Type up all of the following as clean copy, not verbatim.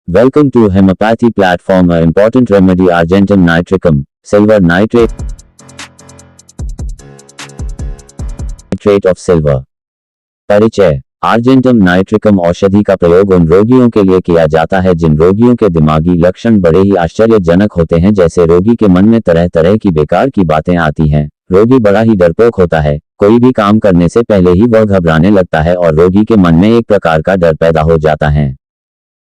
Welcome to Homeopathy Platform, an important remedy Argentum nitricum, silver nitrate of silver। परिचय। Argentum nitricum औषधि का प्रयोग उन रोगियों के लिए किया जाता है जिन रोगियों के दिमागी लक्षण बड़े ही आश्चर्यजनक होते हैं, जैसे रोगी के मन में तरह तरह की बेकार की बातें आती हैं, रोगी बड़ा ही डरपोक होता है, कोई भी काम करने से पहले ही वह घबराने लगता है और रोगी के मन में एक प्रकार का डर पैदा हो जाता है।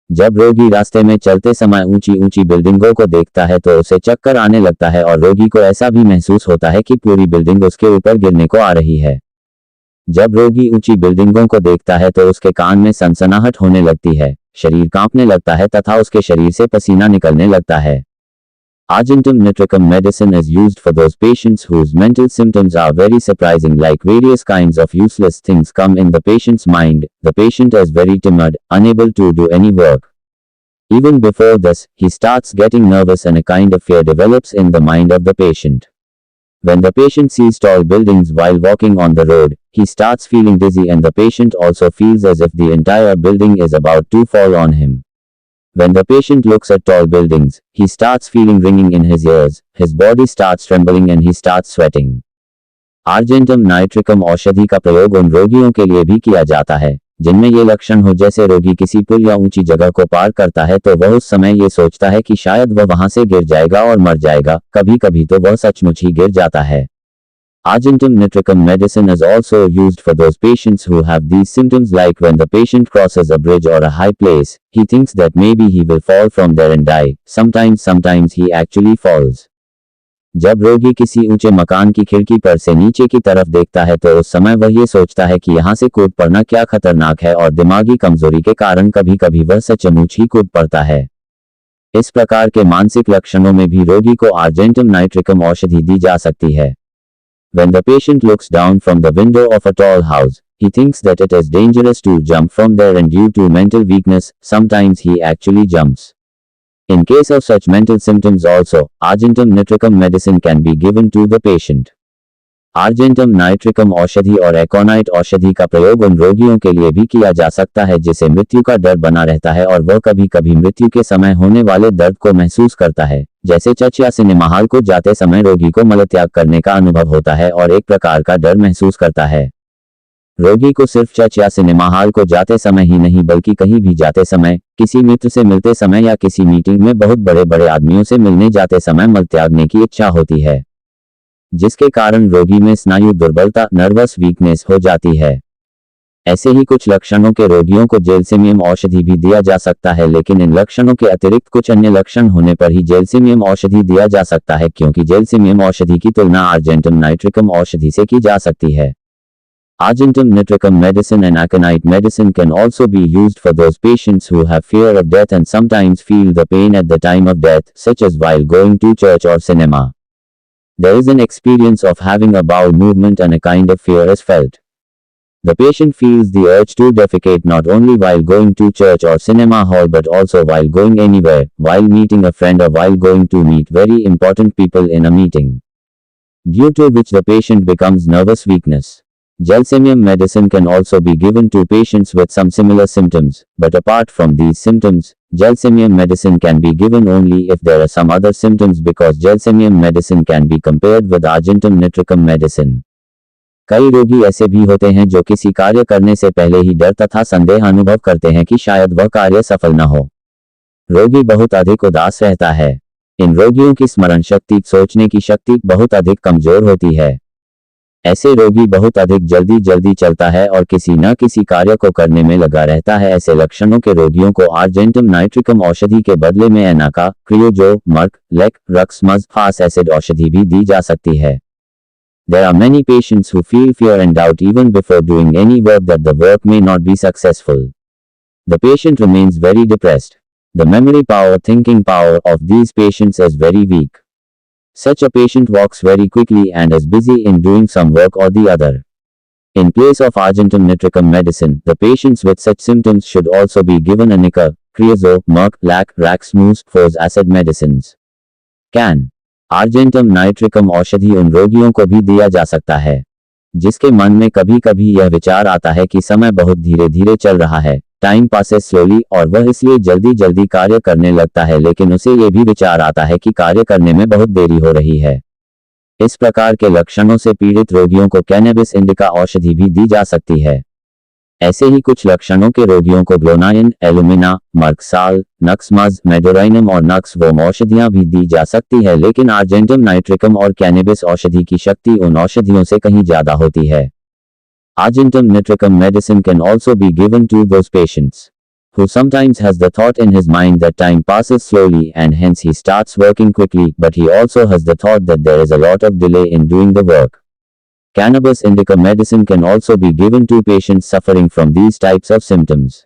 जब रोगी रास्ते में चलते समय ऊंची ऊंची बिल्डिंगों को देखता है तो उसे चक्कर आने लगता है और रोगी को ऐसा भी महसूस होता है कि पूरी बिल्डिंग उसके ऊपर गिरने को आ रही है। जब रोगी ऊंची बिल्डिंगों को देखता है तो उसके कान में सनसनाहट होने लगती है, शरीर कांपने लगता है तथा उसके शरीर से पसीना निकलने लगता है। Argentum nitricum medicine is used for those patients whose mental symptoms are very surprising, like various kinds of useless things come in the patient's mind. The patient is very timid, unable to do any work. Even before this, he starts getting nervous and a kind of fear develops in the mind of the patient. When the patient sees tall buildings while walking on the road, he starts feeling dizzy and the patient also feels as if the entire building is about to fall on him. When the patient looks at tall buildings, he starts feeling ringing in his ears, his body starts trembling and he starts sweating. Argentum nitricum औषधि का प्रयोग उन रोगियों के लिए भी किया जाता है जिनमें ये लक्षण हो, जैसे रोगी किसी पुल या ऊंची जगह को पार करता है तो वह उस समय ये सोचता है कि शायद वह वहां से गिर जाएगा और मर जाएगा, कभी कभी तो वह सचमुच ही गिर जाता है। Argentum nitricum medicine is also used for those patients who have these symptoms, like when the patient crosses a bridge or a high place, he thinks that maybe he will fall from there and die. Sometimes he actually falls. जब रोगी किसी ऊंचे मकान की खिड़की पर से नीचे की तरफ देखता है तो उस समय वह ये सोचता है कि यहाँ से कूद पड़ना क्या खतरनाक है, और दिमागी कमजोरी के कारण कभी कभी वह सचमुच ही कूद पड़ता है। इस प्रकार के मानसिक लक्षणों में भी रोगी को आर्जेंटम नाइट्रिकम औषधि दी जा सकती है। When the patient looks down from the window of a tall house, he thinks that it is dangerous to jump from there, and due to mental weakness, sometimes he actually jumps. In case of such mental symptoms also, Argentum nitricum medicine can be given to the patient. Argentum nitricum औषधि और एकोनाइट औषधि का प्रयोग उन रोगियों के लिए भी किया जा सकता है जिसे मृत्यु का डर बना रहता है और वह कभी कभी मृत्यु के समय होने वाले दर्द को महसूस करता है, जैसे चर्च या सिनेमा हॉल को जाते समय रोगी को मलत्याग करने का अनुभव होता है और एक प्रकार का डर महसूस करता है। रोगी को सिर्फ चर्च या सिनेमा हॉल को जाते समय ही नहीं बल्कि कहीं भी जाते समय, किसी मित्र से मिलते समय या किसी मीटिंग में बहुत बड़े बड़े आदमियों से मिलने जाते समय मल त्यागने की इच्छा होती है, जिसके कारण रोगी में स्नायु दुर्बलता, नर्वस वीकनेस हो जाती है। ऐसे ही कुछ लक्षणों के रोगियों को जेलसिमियम औषधि भी दिया जा सकता है, लेकिन इन लक्षणों के अतिरिक्त कुछ अन्य लक्षण होने पर ही जेलसिमियम औषधि दिया जा सकता है, क्योंकि जेलसिमियम औषधि की तुलना आर्जेंटम नाइट्रिकम औषधि से की जा सकती है। Argentum nitricum medicine and aconite medicine can also be used for those patients who have fear of death and sometimes feel the pain at the time of death, such as while going to church or cinema. There is an experience of having a bowel movement and a kind of fear is felt. The patient feels the urge to defecate not only while going to church or cinema hall but also while going anywhere, while meeting a friend or while going to meet very important people in a meeting, due to which the patient becomes nervous weakness. Gelsemium medicine can also be given to patients with some similar symptoms, but apart from these symptoms, Gelsemium medicine can be given only if there are some other symptoms, because Gelsemium medicine can be compared with Argentum nitricum medicine. कई रोगी ऐसे भी होते हैं जो किसी कार्य करने से पहले ही डर तथा संदेह अनुभव करते हैं कि शायद वह कार्य सफल न हो। रोगी बहुत अधिक उदास रहता है। इन रोगियों की स्मरण शक्ति, सोचने की शक्ति बहुत अधिक कमजोर होती है। ऐसे रोगी बहुत अधिक जल्दी चलता है और किसी न किसी कार्य को करने में लगा रहता है। ऐसे लक्षणों के रोगियों को आर्जेंटम नाइट्रिकम औषधि के बदले में एनाका, क्रियोजो, मर्क, लेक, रक्समज, फास एसिड औषधि भी दी जा सकती है। There are many patients who feel fear and doubt even before doing any work that the work may not be successful. The patient remains very depressed. The memory power, thinking power of these patients is very weak. Such a patient walks very quickly and is busy in doing some work or the other. In place of Argentum nitricum medicine, the patients with such symptoms should also be given Anika, Creozo, Merck, Lac, Raxmus, Fos acid medicines. Can Argentum nitricum औषधि उन रोगियों को भी दिया जा सकता है जिसके मन में कभी कभी यह विचार आता है कि समय बहुत धीरे धीरे चल रहा है, टाइम पासेस स्लोली और वह इसलिए जल्दी जल्दी कार्य करने लगता है, लेकिन उसे ये भी विचार आता है कि कार्य करने में बहुत देरी हो रही है। इस प्रकार के लक्षणों से पीड़ित रोगियों को कैनबिस इंडिका औषधि भी दी जा सकती है। ऐसे ही कुछ लक्षणों के रोगियों को ग्लोनाइन, एलुमिना, मर्कसाल, नक्समज, मेडोराइनम और नक्सवोम औषधियां भी दी जा सकती है, लेकिन आर्जेंटम नाइट्रिकम और कैनबिस औषधि की शक्ति उन औषधियों से कहीं ज्यादा होती है। Argentum nitricum medicine can also be given to those patients who sometimes has the thought in his mind that time passes slowly and hence he starts working quickly, but he also has the thought that there is a lot of delay in doing the work. Cannabis indica medicine can also be given to patients suffering from these types of symptoms.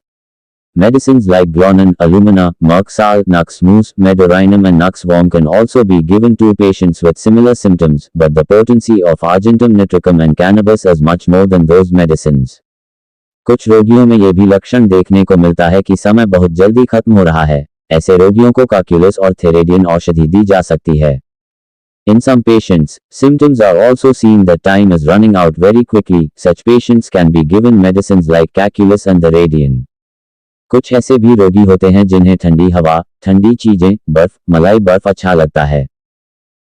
Medicines like Glonan, Alumina, Merxal, Nux Moose, Medorinum and Nux Worm can also be given to patients with similar symptoms, but the potency of Argentum nitricum and cannabis is much more than those medicines. कुछ रोगियों में ये भी लक्षण देखने को मिलता है कि समय बहुत जल्दी खत्म हो रहा है। ऐसे रोगियों को काक्युलस और थेरेडियन औषधि दी जा सकती है। In some patients, symptoms are also seen that time is running out very quickly. Such patients can be given medicines like Caculus and the Radian. कुछ ऐसे भी रोगी होते हैं जिन्हें ठंडी हवा, ठंडी चीजें, बर्फ, मलाई बर्फ अच्छा लगता है।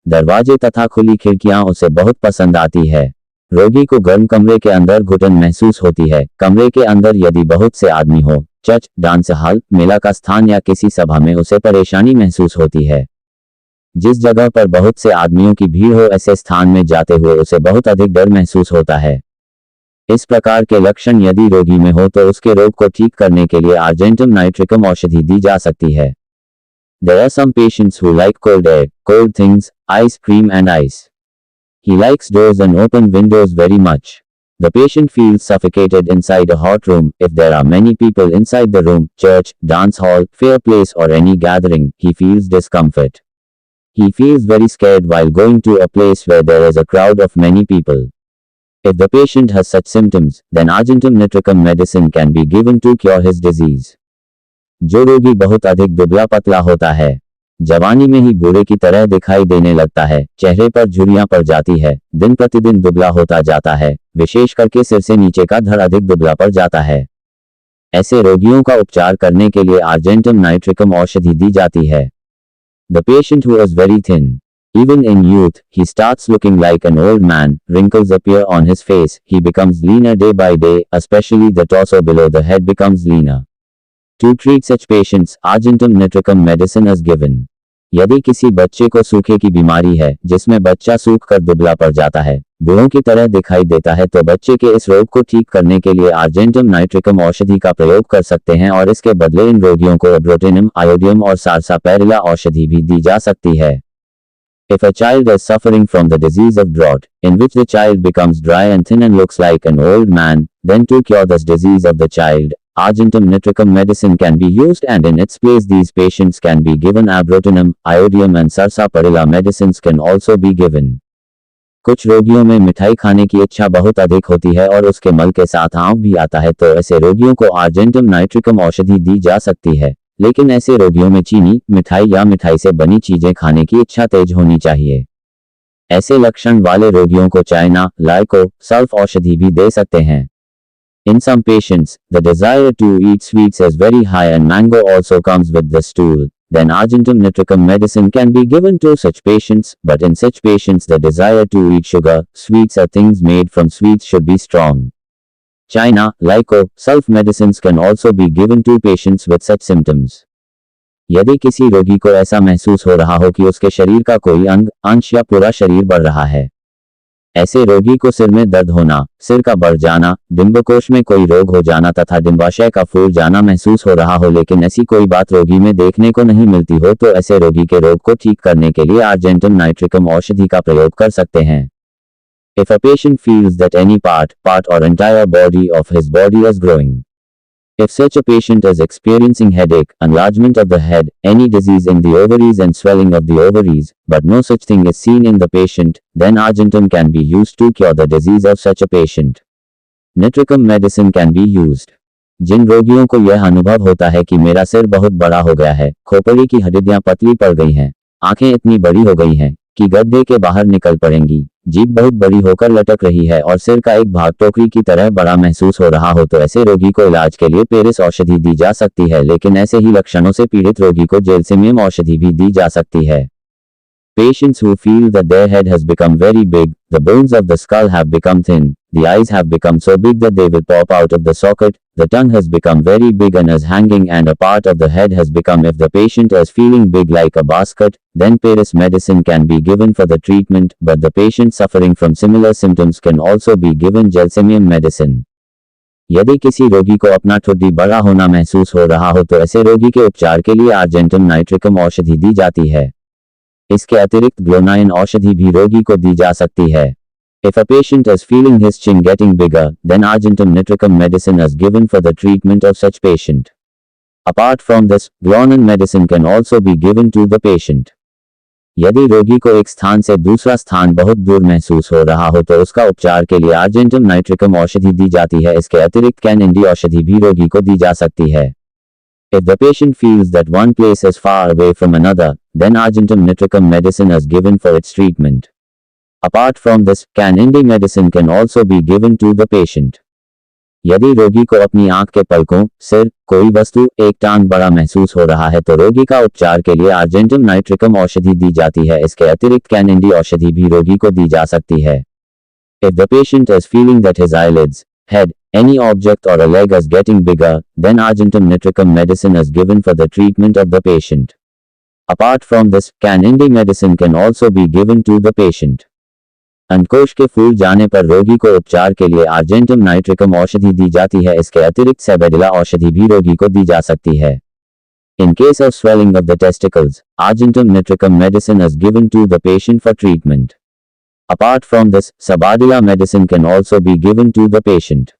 दरवाजे तथा खुली खिड़कियां उसे बहुत पसंद आती है। रोगी को गर्म कमरे के अंदर घुटन महसूस होती है। कमरे के अंदर यदि बहुत से आदमी हो, चर्च, डांस हॉल, मेला का स्थान या किसी सभा में उसे परेशानी महसूस होती है। जिस जगह पर बहुत से आदमियों की भीड़ हो, ऐसे स्थान में जाते हुए उसे बहुत अधिक डर महसूस होता है। इस प्रकार के लक्षण यदि रोगी में हो तो उसके रोग को ठीक करने के लिए आर्जेंटम नाइट्रिकम औषधि दी जा सकती है। There are some patients who like cold air, cold things, ice cream and ice. He likes doors and open windows very much. The patient feels suffocated inside a hot room. If there are many people inside the room, church, dance hall, fair place or any gathering, he feels discomfort. He feels very scared while going to a place where there is a crowd of many people. If the patient has such symptoms, then Argentum nitricum medicine can be given to cure his disease. जो रोगी बहुत अधिक दुबला पतला होता है, जवानी में ही बूढ़े की तरह दिखाई देने लगता है, चेहरे पर झुर्रियां पड़ जाती है, दिन प्रतिदिन दुबला होता जाता है, विशेष करके सिर से नीचे का धड़ अधिक दुबला पड़ जाता है। ऐसे रोगियों का उपचार करने के लिए आर्जेंटम नाइट्रिकम औषधि दी जाती है। The patient who is very thin, even in youth, he starts looking like an old man, wrinkles appear on his face, he becomes leaner day by day, especially the torso below the head becomes leaner. To treat such patients, Argentum nitricum medicine is given. यदि किसी बच्चे को सूखे की बीमारी है, जिसमें बच्चा सूख कर दुबला पड़ जाता है, बूढ़ों की तरह दिखाई देता है, तो बच्चे के इस रोग को ठीक करने के लिए आर्जेंटम नाइट्रिकम औषधि का प्रयोग कर सकते हैं और इसके बदले इन रोगियों को एब्रोटिनम, आयोडियम और सारसापेरिला औषधि भी दी जा सकती है। If a child is suffering from the disease of drought, in which the child becomes dry and thin and looks like an old man, then to cure this disease of the child, Argentum nitricum medicine can be used, and in its place these patients can be given abrotinum, iodium and sarsaparilla medicines can also be given. कुछ रोगियों में मिठाई खाने की इच्छा बहुत अधिक होती है और उसके मल के साथ आंव भी आता है, तो ऐसे रोगियों को आर्जेंटम नाइट्रिकम औषधि दी जा सकती है, लेकिन ऐसे रोगियों में चीनी, मिठाई या मिठाई से बनी चीजें खाने की इच्छा तेज होनी चाहिए। ऐसे लक्षण वाले रोगियों को चाइना, लाइको, सल्फ औषधि भी दे सकते हैं। In some patients, the desire to eat sweets is very high and mango also comes with the stool. Then Argentum nitricum medicine can be given to such patients, but in such patients the desire to eat sugar, sweets or things made from sweets should be strong. China, Lyco, self medicines can also be given to patients with such symptoms. यदि किसी रोगी को ऐसा महसूस हो रहा हो कि उसके शरीर का कोई अंग, अंश या पूरा शरीर बढ़ रहा है, ऐसे रोगी को सिर में दर्द होना, सिर का बढ़ जाना, डिंबकोश में कोई रोग हो जाना तथा डिंबाशय का फूल जाना महसूस हो रहा हो, लेकिन ऐसी कोई बात रोगी में देखने को नहीं मिलती हो, तो ऐसे रोगी के रोग को ठीक करने के लिए आर्जेंटम नाइट्रिकम औषधि का प्रयोग कर सकते हैं। If a patient feels that any part or entire body of his body is growing. If such a patient is experiencing headache, enlargement of the head, any disease in the ovaries and swelling of the ovaries, but no such thing is seen in the patient, then Argentum can be used to cure the disease of such a patient. Nitricum medicine can be used. जिन रोगियों को यह अनुभव होता है कि मेरा सिर बहुत बड़ा हो गया है, खोपड़ी की हड्डियां पतली पड़ गई हैं, आंखें इतनी बड़ी हो गई हैं कि गड्ढे के बाहर निकल पड़ेंगी, जीभ बहुत बड़ी होकर लटक रही है और सिर का एक भाग टोकरी की तरह बड़ा महसूस हो रहा हो, तो ऐसे रोगी को इलाज के लिए पेरिस औषधि दी जा सकती है। लेकिन ऐसे ही लक्षणों से पीड़ित रोगी को जेल्सिमियम औषधि भी दी जा सकती है। Patients who feel that their head has become very big, the bones of the skull have become thin, the eyes have become so big that they will pop out of the socket, the tongue has become very big and is hanging, and a part of the head has become, if the patient is feeling big like a basket, then Paris medicine can be given for the treatment, but the patient suffering from similar symptoms can also be given gelsemium medicine. यदि किसी रोगी को अपना ठुड्डी बड़ा होना महसूस हो रहा हो तो ऐसे रोगी के उपचार के लिए आर्जेंटम नाइट्रिकम औषधि दी जाती है। इसके अतिरिक्त ग्लोनाइन औषधि भी रोगी को दी जा सकती है। If a patient is feeling his chin getting bigger, then argentum nitricum medicine is given for the treatment of such patient. Apart from this, glonain medicine can also be given to the patient. यदि रोगी को एक स्थान से दूसरा स्थान बहुत दूर महसूस हो रहा हो तो उसका उपचार के लिए आर्जेंटम नाइट्रिकम औषधि दी जाती है। इसके अतिरिक्त कैनइंडी औषधि भी रोगी को दी जा सकती है। If the patient feels that one place is far away from another, then argentum nitricum medicine is given for its treatment. Apart from this, canindi medicine can also be given to the patient. यदि रोगी को अपनी आंख के पलकों, सिर, कोई वस्तु, एक टांग बड़ा महसूस हो रहा है तो रोगी का उपचार के लिए आर्जेंटम नाइट्रिकम औषधि दी जाती है। इसके अतिरिक्त कैनइंडी औषधि भी रोगी को दी जा सकती है। If the patient is feeling that his eyelids, head, any object or a leg is getting bigger, then argentum nitricum medicine is given for the treatment of the patient. Apart from this, canindi medicine can also be given to the patient. अंडकोश के फूल जाने पर रोगी को उपचार के लिए argentum nitricum औषधि दी जाती है। इसके अतिरिक्त सेबेडिला औषधि भी रोगी को दी जा सकती है। In case of swelling of the testicles, argentum nitricum medicine is given to the patient for treatment. Apart from this, sabadilla medicine can also be given to the patient.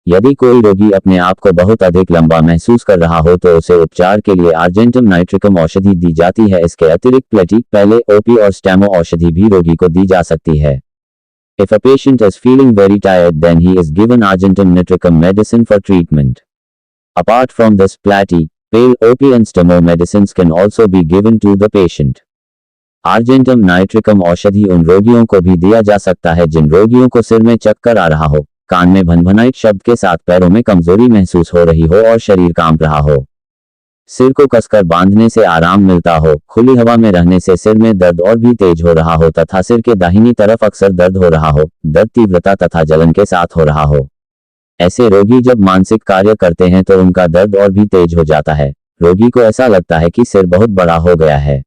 यदि कोई रोगी अपने आप को बहुत अधिक लंबा महसूस कर रहा हो तो उसे उपचार के लिए आर्जेंटम नाइट्रिकम औषधि दी जाती है। इसके अतिरिक्त प्लेटी, पहले ओपी और स्टेमो औषधि भी रोगी को दी जा सकती है। If a patient is feeling very tired, then he is given argentum nitricum medicine for treatment. Apart from this, platy, pale OP and stemo medicines can also be given to the patient. Argentum nitricum औषधि उन रोगियों को भी दिया जा सकता है जिन रोगियों को सिर में चक्कर आ रहा हो, कान में भनभनाइट शब्द के साथ पैरों में कमजोरी महसूस हो रही हो और शरीर कांप रहा हो, सिर को कसकर बांधने से आराम मिलता हो, खुली हवा में रहने से सिर में दर्द और भी तेज हो रहा हो तथा सिर के दाहिनी तरफ अक्सर दर्द हो रहा हो, दर्द तीव्रता तथा जलन के साथ हो रहा हो। ऐसे रोगी जब मानसिक कार्य करते हैं तो उनका दर्द और भी तेज हो जाता है। रोगी को ऐसा लगता है कि सिर बहुत बड़ा हो गया है।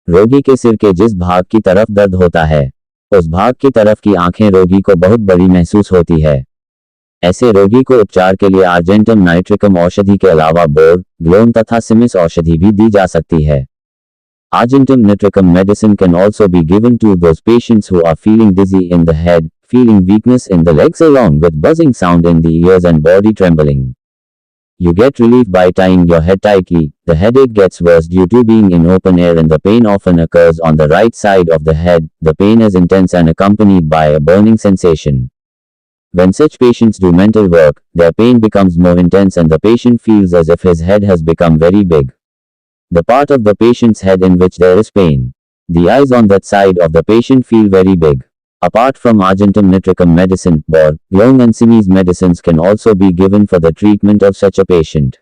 रोगी के सिर के जिस भाग की तरफ दर्द होता है, उस भाग की तरफ की आंखें रोगी को बहुत बड़ी महसूस होती है। ऐसे रोगी को उपचार के लिए आर्जेंटम नाइट्रिकम औषधि के अलावा बोर, ग्लोन तथा सिमिस औषधि भी दी जा सकती है। Argentum nitricum medicine can also be given to those patients who are feeling dizzy in the head, feeling weakness in the legs along with buzzing sound in the ears and body trembling. You get relief by tying your head tightly. The headache gets worse due to being in open air and the pain often occurs on the right side of the head. The pain is intense and accompanied by a burning sensation. When such patients do mental work, their pain becomes more intense and the patient feels as if his head has become very big. The part of the patient's head in which there is pain. The eyes on that side of the patient feel very big. Apart from argentum nitricum medicine, bor, glone and simis medicines can also be given for the treatment of such a patient.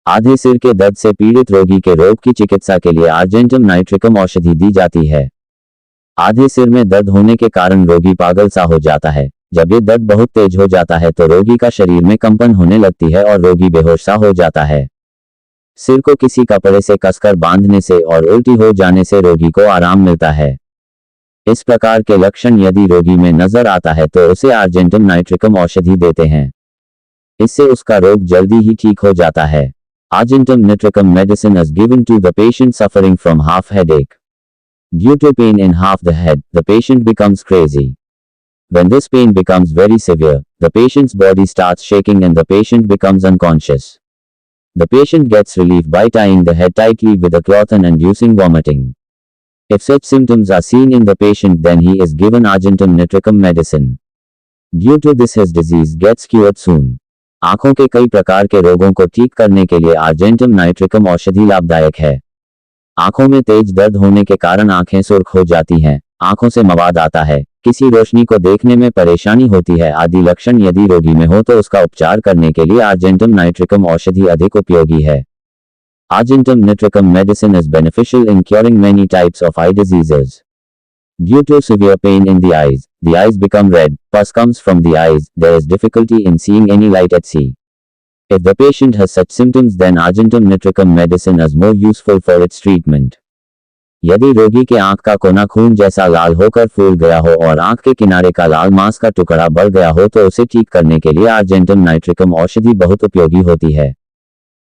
आधे सिर के दर्द से पीड़ित रोगी के रोग की चिकित्सा के लिए आर्जेंटम नाइट्रिकम औषधि दी जाती है। आधे सिर में दर्द होने के कारण रोगी पागल सा हो जाता है। जब ये दर्द बहुत तेज हो जाता है तो रोगी का शरीर में कंपन होने लगती है और रोगी बेहोश सा हो जाता है। सिर को किसी कपड़े से कसकर बांधने से और उल्टी हो जाने से रोगी को आराम मिलता है। इस प्रकार के लक्षण यदि रोगी में नजर आता है तो उसे आर्जेंटम नाइट्रिकम औषधि देते हैं। इससे उसका रोग जल्दी ही ठीक हो जाता है। Argentum nitricum medicine is given to the patient suffering from half headache. Due to pain in half the head, the patient becomes crazy. When this pain becomes very severe, the patient's body starts shaking and the patient becomes unconscious. The patient gets relief by tying the head tightly with a cloth and inducing vomiting. If such symptoms are seen in the patient, then he is given argentum nitricum medicine. Due to this his disease gets cured soon. आंखों के कई प्रकार के रोगों को ठीक करने के लिए आर्जेंटम नाइट्रिकम औषधि लाभदायक है। आंखों में तेज दर्द होने के कारण आंखें सुर्ख हो जाती हैं, आंखों से मवाद आता है, किसी रोशनी को देखने में परेशानी होती है आदि लक्षण यदि रोगी में हो तो उसका उपचार करने के लिए आर्जेंटम नाइट्रिकम औषधि अधिक उपयोगी है। Argentum nitricum medicine is beneficial in curing many types of eye diseases. Due to severe pain in the eyes become red, pus comes from the eyes, there is difficulty in seeing any light at sea. If the patient has such symptoms then Argentum nitricum medicine is more useful for its treatment. यदि रोगी के आंख का कोना खून जैसा लाल होकर फूल गया हो और आंख के किनारे का लाल मांस का टुकड़ा बढ़ गया हो तो उसे ठीक करने के लिए आर्जेंटम नाइट्रिकम औषधि बहुत उपयोगी होती है।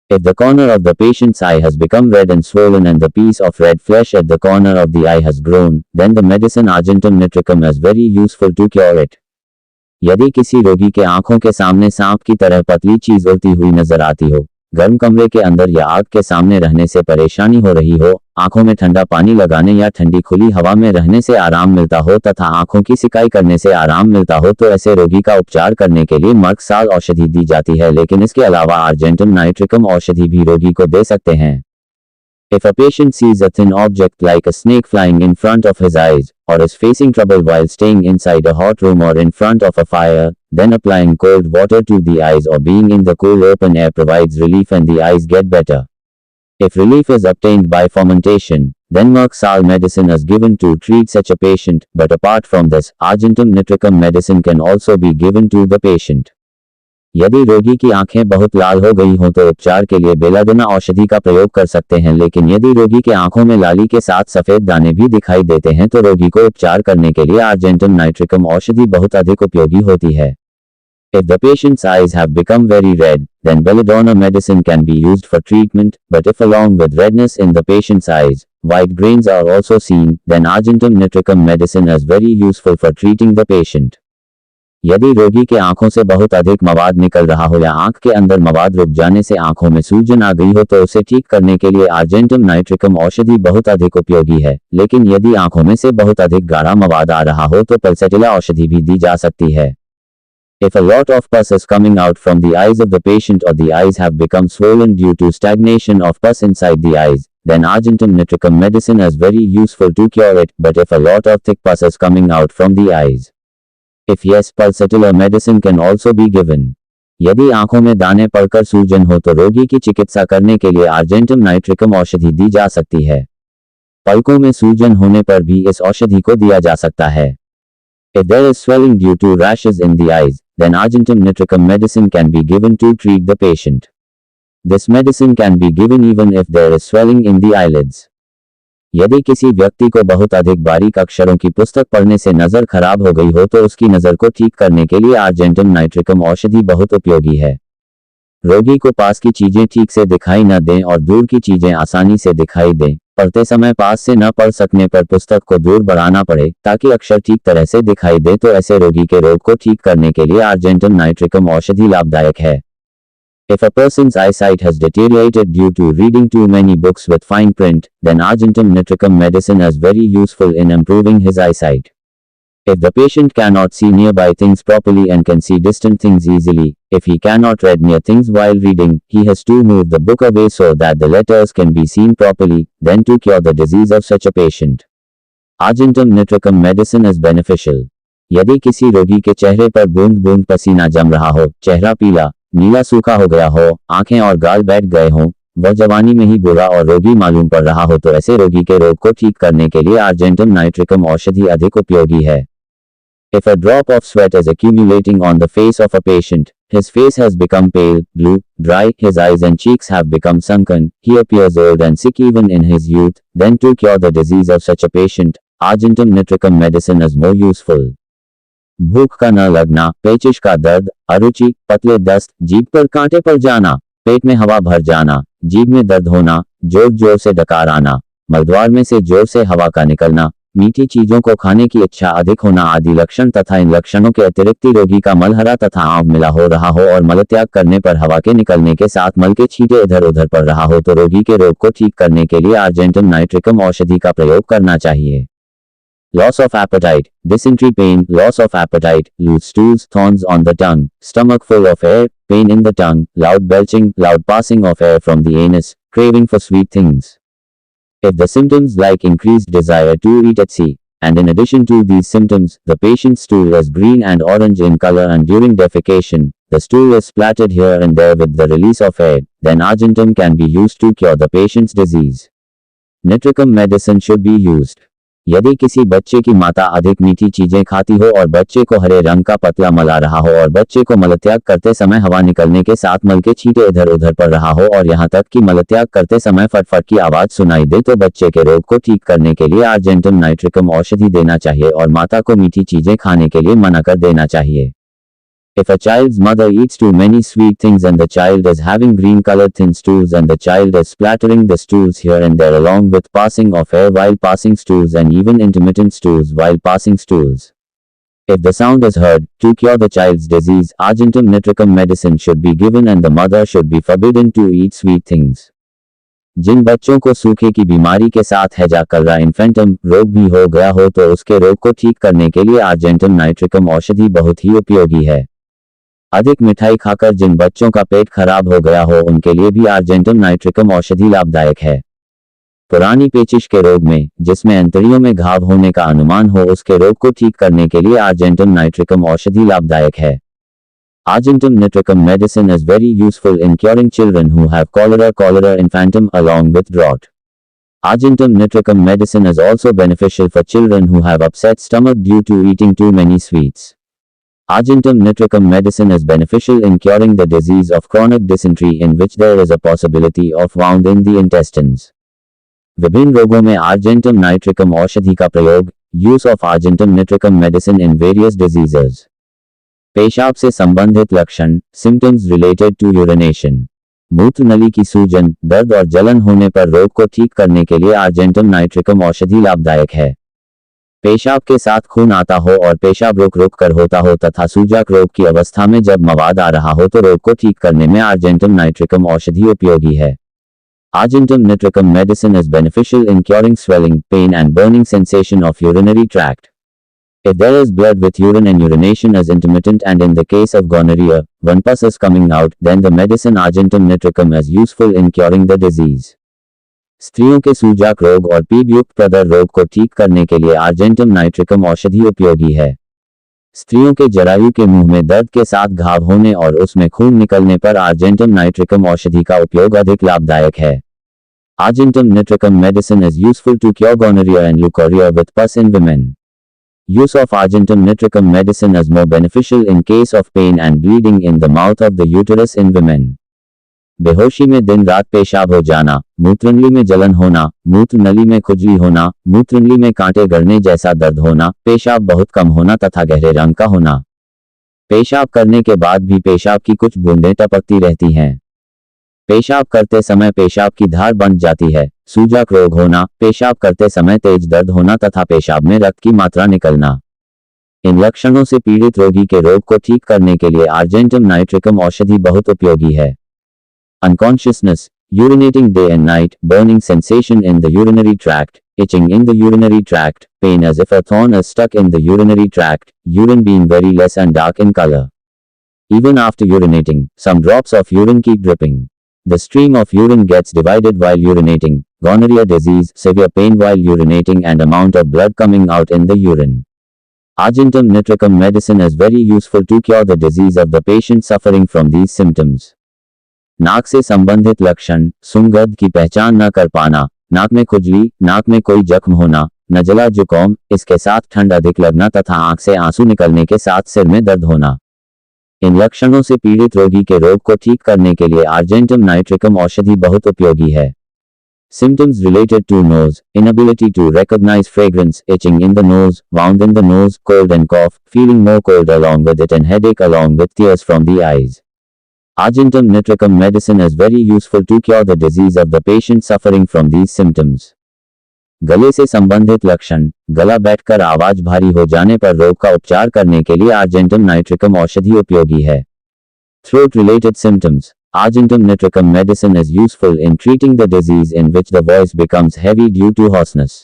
If the corner of the patient's eye has become red and swollen and the piece of red flesh at the corner of the eye has grown, then the medicine Argentum nitricum is very useful to cure it. यदि किसी रोगी के आंखों के सामने सांप की तरह पतली चीज उड़ती हुई नजर आती हो, गर्म कमरे के अंदर या आग के सामने रहने से परेशानी हो रही हो, आंखों में ठंडा पानी लगाने या ठंडी खुली हवा में रहने से आराम मिलता हो तथा आंखों की सिकाई करने से आराम मिलता हो तो ऐसे रोगी का उपचार करने के लिए मर्कसाल औषधि दी जाती है, लेकिन इसके अलावा आर्जेंटम नाइट्रिकम औषधि भी रोगी को दे सकते हैं। If a patient sees a thin object like a snake flying in front of his eyes, or is facing trouble while staying inside a hot room or in front of a fire, then applying cold water to the eyes or being in the cool open air provides relief and the eyes get better. If relief is obtained by fomentation, then Merck-Sal medicine is given to treat such a patient, but apart from this, Argentum nitricum medicine can also be given to the patient. यदि रोगी की आंखें बहुत लाल हो गई हों तो उपचार के लिए बेलाडोना औषधि का प्रयोग कर सकते हैं, लेकिन यदि रोगी के आंखों में लाली के साथ सफेद दाने भी दिखाई देते हैं तो रोगी को उपचार करने के लिए आर्जेंटम नाइट्रिकम औषधि बहुत अधिक उपयोगी होती है। If the patient's eyes have become very red, then belladonna medicine can be used for treatment, but if along with redness in the patient's eyes, white grains are also seen, then Argentum nitricum medicine is very useful for treating the patient. यदि रोगी के आंखों से बहुत अधिक मवाद निकल रहा हो या आंख के अंदर मवाद रुक जाने से आंखों में सूजन आ गई हो तो उसे ठीक करने के लिए आर्जेंटम नाइट्रिकम औषधि बहुत अधिक उपयोगी है, लेकिन यदि आंखों में से बहुत अधिक गाढ़ा मवाद आ रहा हो तो पल्सेटिला औषधि भी दी जा सकती है। If a lot of pus is coming out from the eyes of the patient or the eyes have become swollen due to stagnation of pus inside the eyes, then Argentum nitricum medicine is very useful to cure it, but if a lot of thick pus is coming out from the eyes, if yes, pulsatilla medicine can also be given. यदि आंखों में दाने पड़कर सूजन हो तो रोगी की चिकित्सा करने के लिए आर्जेंटम नाइट्रिकम औषधि दी जा सकती है। पलकों में सूजन होने पर भी इस औषधि को दिया जा सकता है। If there is swelling due to rashes in the eyes, then Argentum nitricum medicine can be given to treat the patient. This medicine can be given even if there is swelling in the eyelids. यदि किसी व्यक्ति को बहुत अधिक बारीक अक्षरों की पुस्तक पढ़ने से नजर खराब हो गई हो तो उसकी नजर को ठीक करने के लिए आर्जेंटम नाइट्रिकम औषधि बहुत उपयोगी है। रोगी को पास की चीजें ठीक से दिखाई न दें और दूर की चीजें आसानी से दिखाई दें, पढ़ते समय पास से न पढ़ सकने पर पुस्तक को दूर बढ़ाना पड़े ताकि अक्षर ठीक तरह से दिखाई दे तो ऐसे रोगी के रोग को ठीक करने के लिए आर्जेंटम नाइट्रिकम औषधि लाभदायक है। If a person's eyesight has deteriorated due to reading too many books with fine print, then Argentum nitricum medicine is very useful in improving his eyesight. If the patient cannot see nearby things properly and can see distant things easily, if he cannot read near things while reading, he has to move the book away so that the letters can be seen properly, then to cure the disease of such a patient, Argentum nitricum medicine is beneficial. यदि किसी रोगी के चेहरे पर बूंद बूंद पसीना जम रहा हो, चेहरा पीला नीला सूखा हो गया हो, आंखें और गाल बैठ गए हों, वह जवानी में ही बुरा और रोगी मालूम पड़ रहा हो तो ऐसे रोगी के रोग को ठीक करने के लिए आर्जेंटम नाइट्रिकम औषधि अधिक उपयोगी है। If a drop of sweat is accumulating on the face of a patient, his face has become pale, blue, dry, his eyes and cheeks have become sunken, he appears old and sick even in his youth, then to cure the disease of such a patient, Argentum nitricum medicine is more useful. भूख का न लगना, पेचिश का दर्द, अरुचि, पतले दस्त, जीभ पर कांटे पड़ जाना, पेट में हवा भर जाना, जीभ में दर्द होना, जोर जोर से डकार आना, मलद्वार में से जोर से हवा का निकलना, मीठी चीजों को खाने की इच्छा अधिक होना आदि लक्षण तथा इन लक्षणों के अतिरिक्त रोगी का मल हरा तथा आंव मिला हो रहा हो और मलत्याग करने पर हवा के निकलने के साथ मल के छींटे इधर उधर पड़ रहा हो तो रोगी के रोग को ठीक करने के लिए आर्जेंटम नाइट्रिकम औषधि का प्रयोग करना चाहिए। Loss of appetite, dysentery pain, loss of appetite, loose stools, thorns on the tongue, stomach full of air, pain in the tongue, loud belching, loud passing of air from the anus, craving for sweet things. If the symptoms like increased desire to eat etc. and in addition to these symptoms, the patient's stool is green and orange in color and during defecation, the stool is splattered here and there with the release of air, then argentum can be used to cure the patient's disease. Nitricum medicine should be used. यदि किसी बच्चे की माता अधिक मीठी चीजें खाती हो और बच्चे को हरे रंग का पतला मल आ रहा हो और बच्चे को मलत्याग करते समय हवा निकलने के साथ मल के छींटे इधर उधर पड़ रहा हो और यहाँ तक कि मलत्याग करते समय फटफट की आवाज सुनाई दे तो बच्चे के रोग को ठीक करने के लिए आर्जेंटम नाइट्रिकम औषधि देना चाहिए और माता को मीठी चीजें खाने के लिए मना कर देना चाहिए. If a child's mother eats too many sweet things and the child is having green colored thin stools and the child is splattering the stools here and there along with passing of air while passing stools and even intermittent stools while passing stools. If the sound is heard, to cure the child's disease, argentum nitricum medicine should be given and the mother should be forbidden to eat sweet things. जिन बच्चों को सूखे की बीमारी के साथ हैजा कलरा इन्फेंटम रोग भी हो गया हो तो उसके रोग को ठीक करने के लिए आर्जेंटम नाइट्रिकम औषधि बहुत ही उपयोगी है. अधिक मिठाई खाकर जिन बच्चों का पेट खराब हो गया हो उनके लिए भी आर्जेंटम नाइट्रिकम औषधि लाभदायक है. पुरानी पेचिश के रोग में, जिसमें अंतड़ियों में घाव होने का अनुमान हो, उसके रोग को ठीक करने के लिए आर्जेंटम नाइट्रिकम औषधि लाभदायक है. Argentum nitricum medicine is very useful in curing children who have cholera infantum along with drought. Argentum nitricum medicine is also beneficial for children who have upset stomach due to eating too many sweets. Argentum nitricum medicine is beneficial in curing the disease of chronic dysentery in which there is a possibility of wound in the intestines. विभिन्न रोगों में argentum nitricum औषधि का प्रयोग, use of argentum nitricum medicine in various diseases. पेशाब से संबंधित लक्षण, symptoms related to urination. मूत्र नली की सूजन, दर्द और जलन होने पर रोग को ठीक करने के लिए argentum nitricum औषधि लाभदायक है. पेशाब के साथ खून आता हो और पेशाब रुक रुक कर होता हो तथा सूजक रोग की अवस्था में जब मवाद आ रहा हो तो रोग को ठीक करने में आर्जेंटम नाइट्रिकम औषधि उपयोगी है. Argentum nitricum medicine is beneficial in curing swelling, pain and burning sensation of urinary tract. If there is blood with urine and urination is intermittent and in the case of gonorrhea, one pus is coming out, then the medicine argentum nitricum is useful in curing the disease. स्त्रियों के सूजक रोग और पीप युक्त प्रदर रोग को ठीक करने के लिए आर्जेंटम नाइट्रिकम औषधि उपयोगी है. स्त्रियों के जरायु के मुंह में दर्द के साथ घाव होने और उसमें खून निकलने पर आर्जेंटम नाइट्रिकम औषधि का उपयोग अधिक लाभदायक है. Argentum nitricum medicine is useful to cure gonorrhea and leukorrhea with pus in women. Use of argentum nitricum medicine is more beneficial in case of pain and bleeding in the mouth of the uterus in women. बेहोशी में दिन रात पेशाब हो जाना, मूत्रनली में जलन होना, मूत्र नली में खुजली होना, मूत्रनली में कांटे गड़ने जैसा दर्द होना, पेशाब बहुत कम होना तथा गहरे रंग का होना. पेशाब करने के बाद भी पेशाब की कुछ बूंदें टपकती रहती हैं. पेशाब करते समय पेशाब की धार बंध जाती है. सूजक रोग होना, पेशाब करते समय तेज दर्द होना तथा पेशाब में रक्त की मात्रा निकलना. इन लक्षणों से पीड़ित रोगी के रोग को ठीक करने के लिए आर्जेंटम नाइट्रिकम औषधि बहुत उपयोगी है. Unconsciousness, urinating day and night, burning sensation in the urinary tract, itching in the urinary tract, pain as if a thorn is stuck in the urinary tract, urine being very less and dark in color. Even after urinating, some drops of urine keep dripping. The stream of urine gets divided while urinating, gonorrhea disease, severe pain while urinating and amount of blood coming out in the urine. Argentum nitricum medicine is very useful to cure the disease of the patient suffering from these symptoms. नाक से संबंधित लक्षण, सुगंध की पहचान न कर पाना, नाक में खुजली, नाक में कोई जख्म होना, नजला जुकाम, इसके साथ ठंड अधिक लगना तथा आंख से आंसू निकलने के साथ सिर में दर्द होना. इन लक्षणों से पीड़ित रोगी के रोग को ठीक करने के लिए आर्जेंटम नाइट्रिकम औषधि बहुत उपयोगी है. Symptoms related to nose, inability to recognize fragrance, itching in the nose, wound in the nose, cold and cough, feeling more cold along with it and headache along with tears from the eyes. Argentum nitricum medicine is very useful to cure the disease of the patient suffering from these symptoms. गले से संबंधित लक्षण, गला बैठकर आवाज भारी हो जाने पर रोग का उपचार करने के लिए आर्जेंटम नाइट्रिकम औषधि उपयोगी है. Throat related symptoms, argentum nitricum medicine is useful in treating the disease in which the voice becomes heavy due to hoarseness.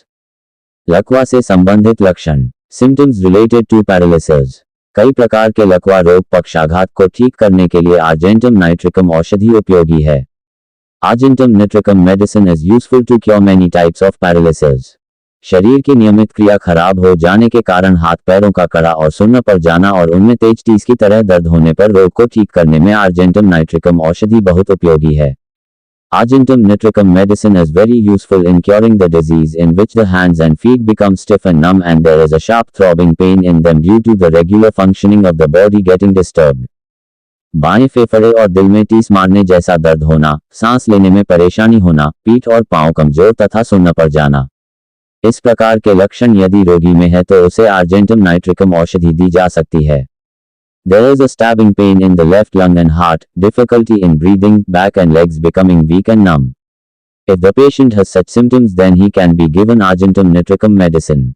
लकवा से संबंधित लक्षण, symptoms related to paralysis. कई प्रकार के लकवा रोग पक्षाघात को ठीक करने के लिए आर्जेंटम नाइट्रिकम औषधि उपयोगी है. Argentum nitricum medicine is useful to cure many types of paralysis. शरीर की नियमित क्रिया खराब हो जाने के कारण हाथ पैरों का कड़ा और सुन्न पड़ जाना और उनमें तेज टीस की तरह दर्द होने पर रोग को ठीक करने में आर्जेंटम नाइट्रिकम औषधि बहुत उपयोगी है. Argentum nitricum medicine is very useful in curing the disease in which the hands and feet become stiff and numb and there is a sharp throbbing pain in them due to the regular functioning of the body getting disturbed. बाएं फेफड़े और दिल में टीस मारने जैसा दर्द होना, सांस लेने में परेशानी होना, पीठ और पांव कमजोर तथा सुन्न पड़ जाना. इस प्रकार के लक्षण यदि रोगी में है तो उसे आर्जेंटम नाइट्रिकम औषधि दी जा सकती है. There is a stabbing pain in the left lung and heart, difficulty in breathing, back and legs becoming weak and numb. If the patient has such symptoms then he can be given Argentum nitricum medicine.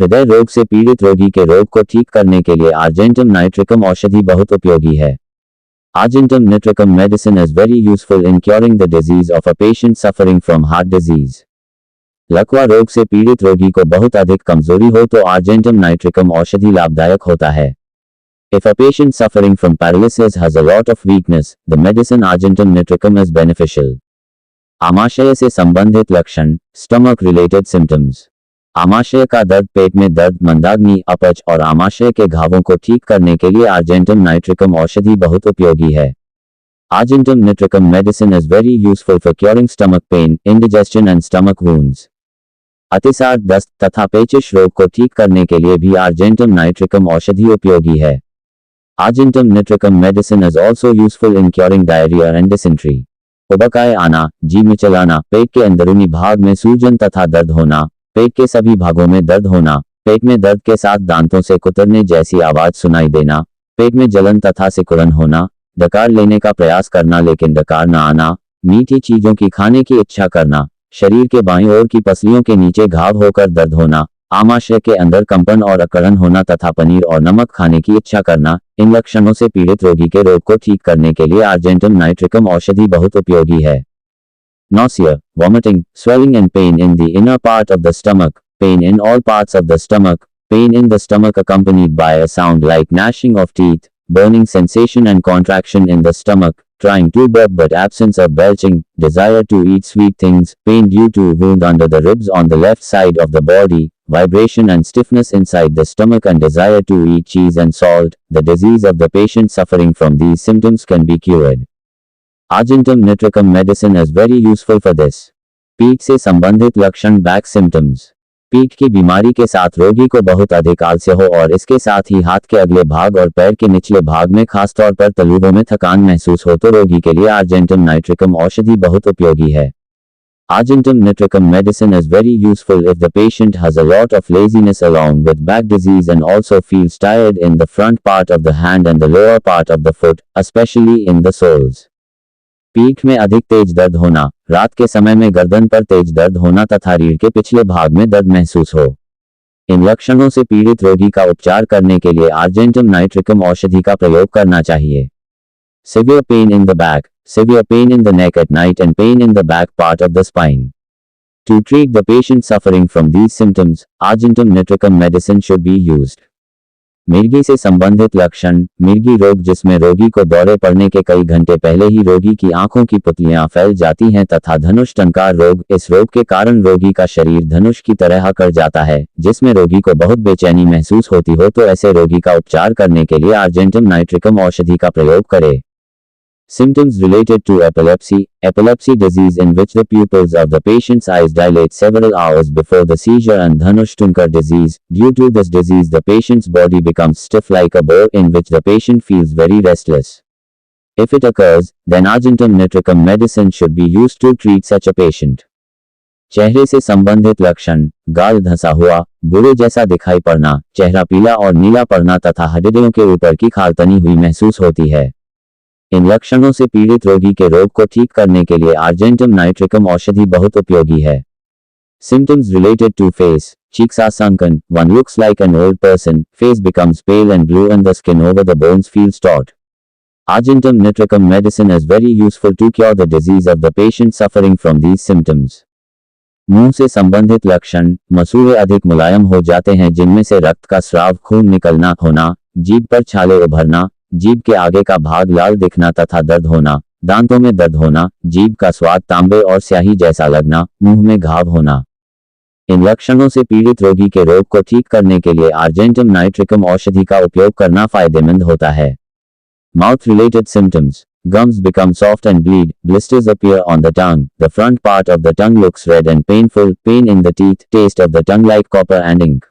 हृदय रोग से पीड़ित रोगी के रोग को ठीक करने के लिए आर्जेंटम नाइट्रिकम औषधि बहुत उपयोगी है. Argentum nitricum medicine is very useful in curing the disease of a patient suffering from heart disease. लकवा रोग से पीड़ित रोगी को बहुत अधिक कमजोरी हो तो आर्जेंटम नाइट्रिकम औषधि लाभदायक होता है. If a patient suffering from paralysis has a lot of weakness, the medicine Argentum nitricum is beneficial. आमाशय से संबंधित लक्षण, stomach related symptoms. आमाशय का दर्द, पेट में दर्द, मंदाग्नि, अपच और आमाशय के घावों को ठीक करने के लिए आर्जेंटम नाइट्रिकम औषधि बहुत उपयोगी है. Argentum nitricum medicine is very useful for curing stomach pain, indigestion and stomach wounds. अतिसार, दस्त तथा पेचिश रोग को ठीक करने के लिए भी आर्जेंटम नाइट्रिकम औषधि उपयोगी है. Argentum nitricum medicine is also useful in curing diarrhea and dysentery. उबकाए आना, जी मिचलाना, पेट के अंदरूनी भाग में सूजन तथा दर्द होना, पेट के सभी भागों में दर्द होना, पेट में दर्द के साथ दांतों से कुतरने जैसी आवाज सुनाई देना, पेट में जलन तथा सिकुड़न होना, डकार लेने का प्रयास करना लेकिन डकार न आना, मीठी चीजों की खाने की इच्छा करना, शरीर के बाईं ओर की पसलियों के नीचे घाव होकर दर्द होना, आमाशय के अंदर कंपन और अकड़न होना तथा पनीर और नमक खाने की इच्छा करना, इन लक्षणों से पीड़ित रोगी के रोग को ठीक करने के लिए आर्जेंटम नाइट्रिकम औषधि बहुत उपयोगी है. Nausea, vomiting, swelling and pain in the inner part of the stomach, pain in all parts of the stomach, pain in the stomach accompanied by a sound like gnashing of teeth, burning sensation and contraction in the stomach, trying to burp but absence of belching, desire to eat sweet things, pain due to wound under the ribs on the left side of the body, vibration and stiffness inside the stomach and desire to eat cheese and salt. The disease of the patient suffering from these symptoms can be cured. Argentum nitricum medicine is very useful for this. पीठ से संबंधित लक्षण, back symptoms. पीठ की बीमारी के साथ रोगी को बहुत अधिक आलस्य हो और इसके साथ ही हाथ के अगले भाग और पैर के निचले भाग में खासतौर पर तलुओं में थकान महसूस हो तो रोगी के लिए आर्जेंटम नाइट्रिकम औषधि बहुत उपयोगी है. Argentum nitricum medicine is very useful if the patient has a lot of laziness along with back disease and also feels tired in the front part of the hand and the lower part of the foot, especially in the soles. पीठ में अधिक तेज दर्द होना, रात के समय में गर्दन पर तेज दर्द होना तथा रीढ़ के पिछले भाग में दर्द महसूस हो. इन लक्षणों से पीड़ित रोगी का उपचार करने के लिए आर्जेंटम नाइट्रिकम औषधि का प्रयोग करना चाहिए. Severe pain in the back, severe pain in the neck at night and pain in the back part of the spine. To treat the patient suffering from these symptoms, Argentum nitricum medicine should be used. मिर्गी से संबंधित लक्षण, मिर्गी रोग जिसमें रोगी को दौरे पड़ने के कई घंटे पहले ही रोगी की आंखों की पुतलियां फैल जाती हैं तथा धनुष टंकार रोग. इस रोग के कारण रोगी का शरीर धनुष की तरह अकड़ जाता है, जिसमें रोगी को बहुत बेचैनी महसूस होती हो तो ऐसे रोगी का उपचार करने के लिए आर्जेंटम नाइट्रिकम औषधि का प्रयोग करें. Symptoms related to epilepsy, epilepsy disease in which the pupils of the patient's eyes dilate several hours before the seizure and Dhanush-Tunkar disease. Due to this disease the patient's body becomes stiff like a bow in which the patient feels very restless. If it occurs, then Argentum nitricum medicine should be used to treat such a patient. चेहरे से संबंधित लक्षण, गाल धंसा हुआ, बुरे जैसा दिखाई पड़ना, चेहरा पीला और नीला पड़ना तथा हड्डियों के ऊपर की खाल तनी हुई महसूस होती है. इन लक्षणों से पीड़ित रोगी के रोग को ठीक करने के लिए आर्जेंटम नाइट्रिकम औषधि बहुत उपयोगी है. Symptoms related to face, cheeks are sunken, one looks like an old person, face becomes pale and blue and the skin over the bones feels taut. Argentum nitricum medicine is very useful to cure the disease of the patient suffering from these symptoms. मुंह से संबंधित लक्षण, मसूड़े अधिक मुलायम हो जाते हैं जिनमें से रक्त का स्राव, खून निकलना होना, जीभ पर छाले उभरना, जीभ के आगे का भाग लाल दिखना तथा दर्द होना, दांतों में दर्द होना, जीभ का स्वाद तांबे और स्याही जैसा लगना, मुंह में घाव होना। इन लक्षणों से पीड़ित रोगी के रोग को ठीक करने के लिए आर्जेंटम नाइट्रिकम औषधि का उपयोग करना फायदेमंद होता है। Mouth related symptoms: gums become soft and bleed, blisters appear on the tongue, the front part of the tongue looks red and painful, pain in the teeth, taste of the tongue like copper and ink.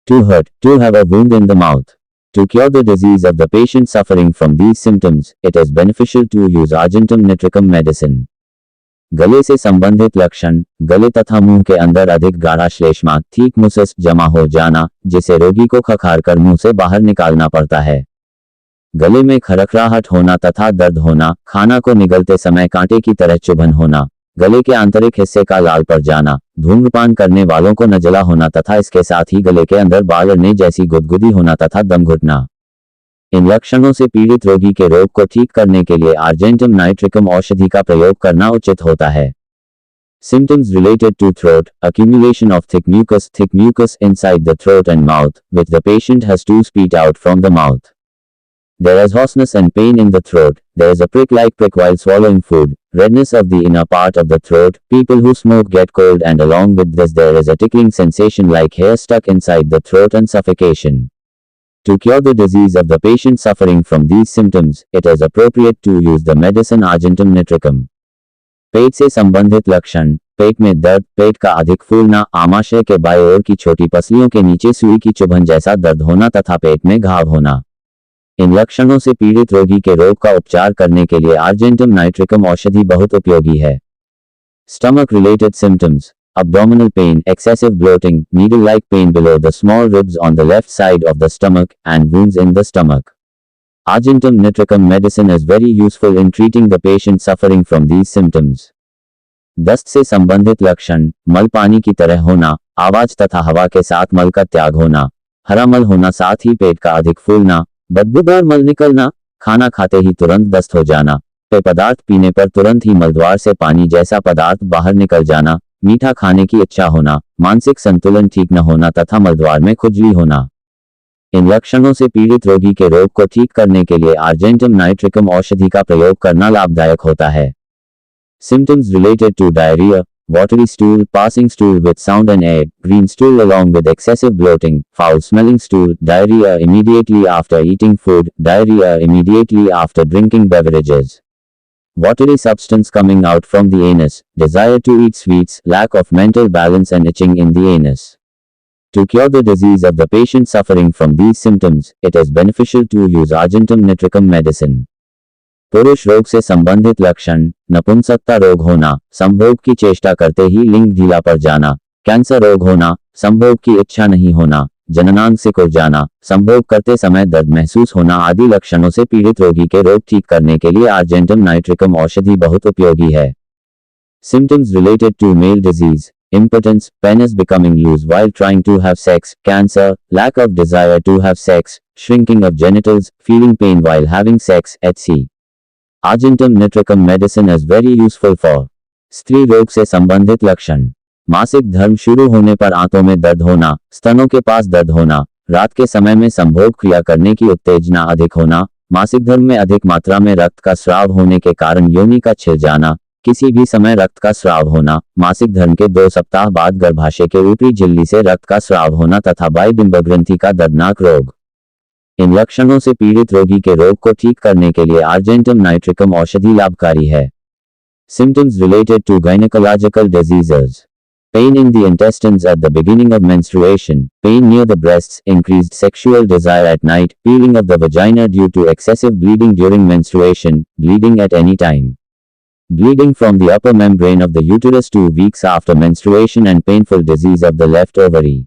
To hurt, to have a wound in the mouth. To cure the disease of the patient suffering from these symptoms, it is beneficial to use argentum nitricum medicine. गले से संबंधित लक्षण: गले तथा मुंह के अंदर अधिक गाढ़ा श्लेष्मा थिक मुसस जमा हो जाना, जिसे रोगी को खखारकर मुंह से बाहर निकालना पड़ता है। गले में खरखराहट होना तथा दर्द होना, खाना को निगलते समय कांटे की तरह चुभन होना, गले के आंतरिक हिस्से का लाल पड़ जाना, धूम्रपान करने वालों को नजला होना तथा इसके साथ ही गले के अंदर बाल अड़ने जैसी गुदगुदी होना तथा दम घुटना। इन लक्षणों से पीड़ित रोगी के रोग को ठीक करने के लिए आर्जेंटम नाइट्रिकम औषधि का प्रयोग करना उचित होता है। Symptoms related to throat: accumulation of thick mucus inside the throat and mouth, which the patient has to spit out from the mouth. There is hoarseness and pain in the throat. There is a prick-like prick while swallowing food. Redness of the inner part of the throat. People who smoke get cold, and along with this there is a tickling sensation like hair stuck inside the throat and suffocation. To cure the disease of the patient suffering from these symptoms, it is appropriate to use the medicine argentum nitricum. पेट से संबंधित लक्षण: पेट में दर्द, पेट का अधिक फूलना, आमाशय के बाएं ओर की छोटी पसलियों के नीचे सुई की चुभन जैसा दर्द होना तथा पेट में घाव होना। इन लक्षणों से पीड़ित रोगी के रोग का उपचार करने के लिए आर्जेंटम नाइट्रिकम औषधि बहुत उपयोगी है। Stomach related symptoms: abdominal pain, excessive bloating, needle-like pain below the small ribs on the left side of the stomach, and wounds in the stomach. Argentum nitricum medicine is very useful in treating the patient suffering from these symptoms. दस्त से संबंधित लक्षण: मल पानी की तरह होना, आवाज तथा हवा के साथ मल का त्याग होना, हरा मल होना, साथ ही पेट का अधिक फूलना, बदबूदार मल निकलना, खाना खाते ही तुरंत दस्त हो जाना, पेय पदार्थ पीने पर तुरंत ही मलद्वार से पानी जैसा पदार्थ बाहर निकल जाना, मीठा खाने की इच्छा होना, मानसिक संतुलन ठीक न होना तथा मलद्वार में खुजली होना। इन लक्षणों से पीड़ित रोगी के रोग को ठीक करने के लिए आर्जेंटम नाइट्रिकम औषधि का प्रयोग करना लाभदायक होता है। Symptoms related to diarrhea: watery stool, passing stool with sound and air, green stool along with excessive bloating, foul-smelling stool, diarrhea immediately after eating food, diarrhea immediately after drinking beverages. Watery substance coming out from the anus, desire to eat sweets, lack of mental balance and itching in the anus. To cure the disease of the patient suffering from these symptoms, it is beneficial to use argentum nitricum medicine. पुरुष रोग से संबंधित लक्षण: नपुंसकता रोग होना, संभोग की चेष्टा करते ही लिंग ढीला पड़ जाना, कैंसर रोग होना, संभोग की इच्छा नहीं होना, जननांग सिकुड़ जाना, संभोग करते समय दर्द महसूस होना आदि लक्षणों से पीड़ित रोगी के रोग ठीक करने के लिए आर्जेंटम नाइट्रिकम औषधि बहुत उपयोगी है। Symptoms related to male disease: impotence, penis becoming loose while trying to have sex, cancer, lack of desire to have sex, shrinking of genitals, feeling pain while having sex, etc. Argentum nitricum medicine is very useful for स्त्री रोग से संबंधित लक्षण: मासिक धर्म शुरू होने पर आंतों में दर्द होना, स्तनों के पास दर्द होना, रात के समय में संभोग क्रिया करने की उत्तेजना अधिक होना, मासिक धर्म में अधिक मात्रा में रक्त का स्राव होने के कारण योनि का छिल जाना, किसी भी समय रक्त का स्राव होना, मासिक धर्म के 2 सप्ताह बाद गर्भाशय के ऊपरी झिल्ली से रक्त का स्राव होना तथा बाह्य ग्रंथि का दर्दनाक रोग। इन लक्षणों से पीड़ित रोगी के रोग को ठीक करने के लिए आर्जेंटम नाइट्रिकम औषधि लाभकारी है। Symptoms related to gynecological diseases: pain in the intestines at the beginning of menstruation, pain near the breasts, increased sexual desire at night, peeling of the vagina due to excessive bleeding during menstruation, bleeding at any time, bleeding from the upper membrane of the uterus 2 weeks after menstruation and painful disease of the left ovary.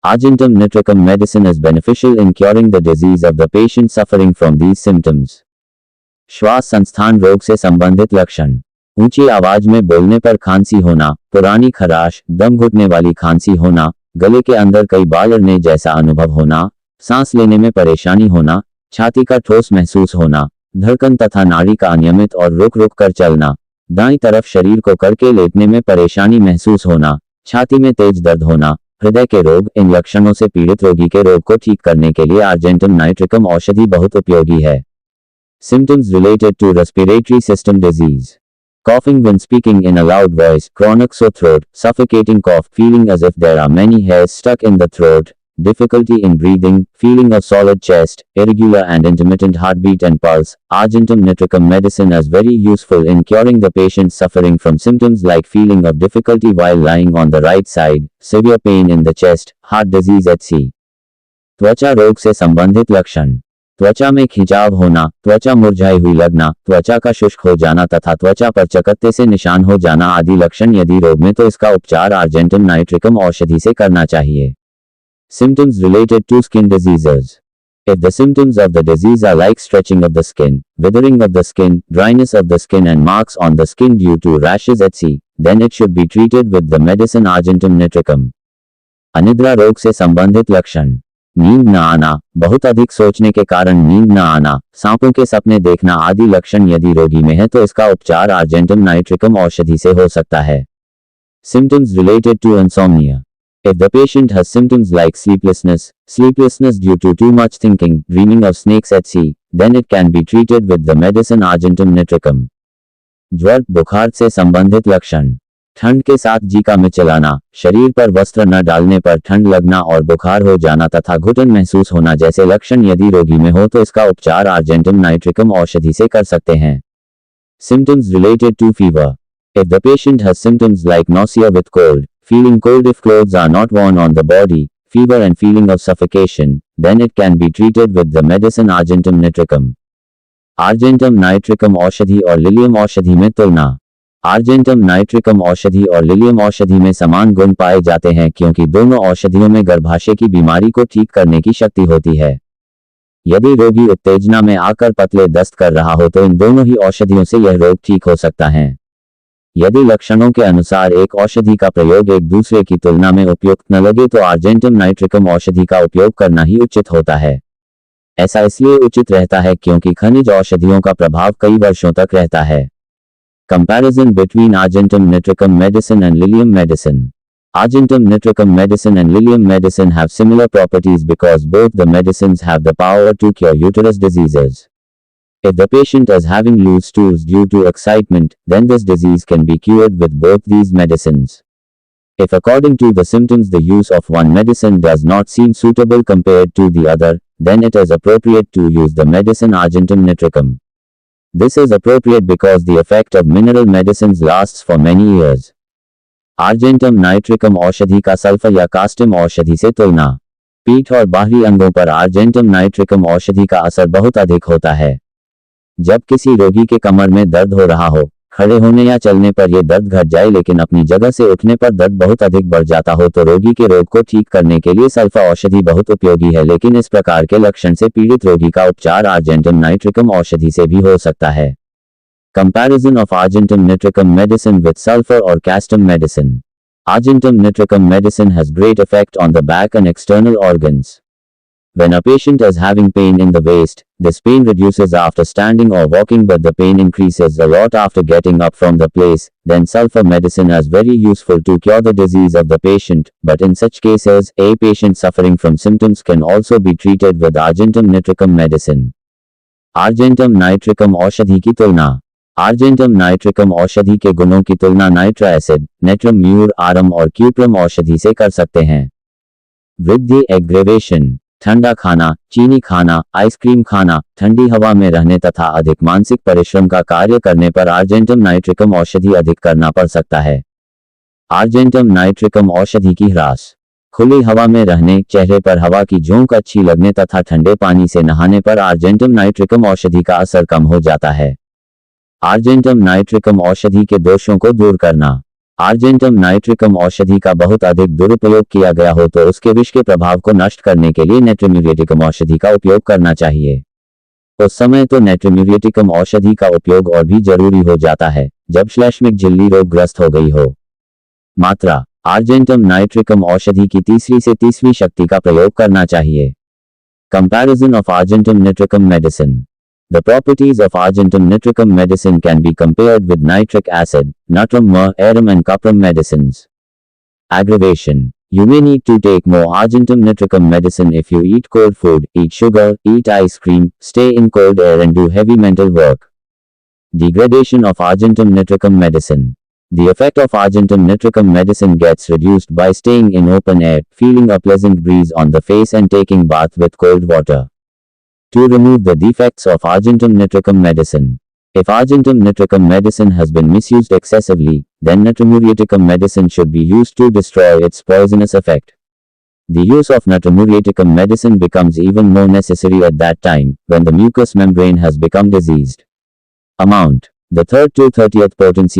Argentum nitricum medicine is beneficial in curing the disease of the patient suffering from these symptoms. श्वास संस्थान रोग से संबंधित लक्षण: ऊंची आवाज में बोलने पर खांसी होना, पुरानी खराश, दम घुटने वाली खांसी होना, गले के अंदर कई बाल अड़ने जैसा अनुभव होना, सांस लेने में परेशानी होना, छाती का ठोस महसूस होना, धड़कन तथा नाड़ी का अनियमित और रुक रुक कर चलना, दाईं तरफ शरीर को करके लेटने में परेशानी महसूस होना, छाती में तेज दर्द होना, हृदय के रोग। इन लक्षणों से पीड़ित रोगी के रोग को ठीक करने के लिए आर्जेंटम नाइट्रिकम औषधि बहुत उपयोगी है। Symptoms related to respiratory system disease. Coughing when speaking in a loud voice, chronic sore throat, suffocating cough, feeling as if there are many hairs stuck in the throat, difficulty in breathing, feeling of solid chest, irregular and intermittent heartbeat and pulse. Argentum nitricum medicine is very useful in curing the patient suffering from symptoms like feeling of difficulty while lying on the right side, severe pain in the chest, heart disease etc. त्वचा रोग से संबंधित लक्षण. त्वचा में खिंचाव होना, त्वचा मुरझाई हुई लगना, त्वचा का शुष्क हो जाना तथा त्वचा पर चकत्ते से निशान हो जाना आदि लक्षण यदि रोग में तो इसका उपचार आर्जेंटम नाइट्रिकम औषधि से करना चाहिए. Symptoms related to skin diseases. If the symptoms of the disease are like stretching of the skin, withering of the skin, dryness of the skin and marks on the skin due to rashes etc., then it should be treated with the medicine argentum nitricum. अनिद्रा रोग से संबंधित लक्षण. नींद न आना, बहुत अधिक सोचने के कारण नींद न आना, सांपों के सपने देखना आदि लक्षण यदि रोगी में है तो इसका उपचार आर्जेंटम नाइट्रिकम औषधि से हो सकता है. Symptoms related to insomnia. If the patient has symptoms like sleeplessness due to too much thinking, dreaming of snakes etc., then it can be treated with the medicine argentum nitricum. ज्वर बुखार से संबंधित लक्षण. ठंड के साथ जीका में चलाना, शरीर पर वस्त्र न डालने पर ठंड लगना और बुखार हो जाना तथा घुटन महसूस होना जैसे लक्षण यदि रोगी में हो तो इसका उपचार आर्जेंटम नाइट्रिकम औषधि से कर सकते हैं. Symptoms related to fever. If the patient has symptoms like nausea with cold, feeling cold if clothes are not worn on the body, fever and feeling of suffocation, then it can be treated with the medicine argentum nitricum. Argentum nitricum औषधि और lilium औषधि में तुलना. Argentum nitricum औषधि और lilium औषधि में समान गुण पाए जाते हैं क्योंकि दोनों औषधियों में गर्भाशय की बीमारी को ठीक करने की शक्ति होती है. यदि रोगी उत्तेजना में आकर पतले दस्त कर रहा हो तो इन दोनों ही औषधियों से यह रोग ठीक हो सकता है. यदि लक्षणों के अनुसार एक औषधि का प्रयोग एक दूसरे की तुलना में उपयुक्त न लगे तो आर्जेंटम नाइट्रिकम औषधि का उपयोग करना ही उचित होता है. ऐसा इसलिए उचित रहता है क्योंकि खनिज औषधियों का प्रभाव कई वर्षों तक रहता है. Comparison between argentum nitricum medicine and lilium medicine. Argentum nitricum medicine and lilium medicine have similar properties because both the medicines have the power to cure uterus diseases. If the patient is having loose stools due to excitement, then this disease can be cured with both these medicines. If according to the symptoms the use of one medicine does not seem suitable compared to the other, then it is appropriate to use the medicine argentum nitricum. This is appropriate because the effect of mineral medicines lasts for many years. Argentum nitricum औषधि का sulphur या custom औषधि से तुलना. पीठ और बाहरी अंगों पर आर्जेंटम नाइट्रिकम औषधि का असर बहुत अधिक होता है. जब किसी रोगी के कमर में दर्द हो रहा हो, खड़े होने या चलने पर यह दर्द घट जाए लेकिन अपनी जगह से उठने पर दर्द बहुत अधिक बढ़ जाता हो तो रोगी के रोग को ठीक करने के लिए सल्फा औषधि बहुत उपयोगी है. लेकिन इस प्रकार के लक्षण से पीड़ित रोगी का उपचार आर्जेंटम नाइट्रिकम औषधि से भी हो सकता है. Comparison of argentum nitricum medicine with sulfur or castum medicine. Argentum nitricum medicine has great effect on the back and external organs. When a patient is having pain in the waist, this pain reduces after standing or walking but the pain increases a lot after getting up from the place, then sulfur medicine is very useful to cure the disease of the patient, but in such cases, a patient suffering from symptoms can also be treated with argentum nitricum medicine. Argentum nitricum औषधि की तुलना. Argentum nitricum औषधि के गुणों की तुलना नाइट्रा acid, natrum mur आरम और cuprum औषधि से कर सकते हैं. वृद्धि एग्रेवेशन. ठंडा खाना, चीनी खाना, आइसक्रीम खाना, ठंडी हवा में रहने तथा अधिक मानसिक परिश्रम का कार्य करने पर आर्जेंटम नाइट्रिकम औषधि अधिक करना पड़ सकता है. आर्जेंटम नाइट्रिकम औषधि की ह्रास. खुली हवा में रहने, चेहरे पर हवा की झोंक अच्छी लगने तथा ठंडे पानी से नहाने पर आर्जेंटम नाइट्रिकम औषधि का असर कम हो जाता है. आर्जेंटम नाइट्रिकम औषधि के दोषों को दूर करना. आर्जेंटम नाइट्रिकम औषधि का बहुत अधिक दुरुपयोग किया गया हो तो उसके विष के प्रभाव को नष्ट करने के लिए नेट्रोम्यूरेटिकम औषधि का उपयोग करना चाहिए. उस समय तो नेट्रोम्यूरेटिकम औषधि का उपयोग और भी जरूरी हो जाता है जब श्लेष्मिक झिल्ली रोगग्रस्त हो गई हो. मात्रा. आर्जेंटम नाइट्रिकम औषधि की तीसरी से 30वीं शक्ति का प्रयोग करना चाहिए. Comparison of argentum nitricum medicine. The properties of argentum nitricum medicine can be compared with nitric acid, natrum, myrrh, arum and cuprum medicines. Aggravation. You may need to take more argentum nitricum medicine if you eat cold food, eat sugar, eat ice cream, stay in cold air and do heavy mental work. Degradation of argentum nitricum medicine. The effect of argentum nitricum medicine gets reduced by staying in open air, feeling a pleasant breeze on the face and taking bath with cold water. To remove the defects of argentum nitricum medicine. If argentum nitricum medicine has been misused excessively, then natrimuriaticum medicine should be used to destroy its poisonous effect. The use of natrimuriaticum medicine becomes even more necessary at that time, when the mucous membrane has become diseased. Amount. The third to 30th potency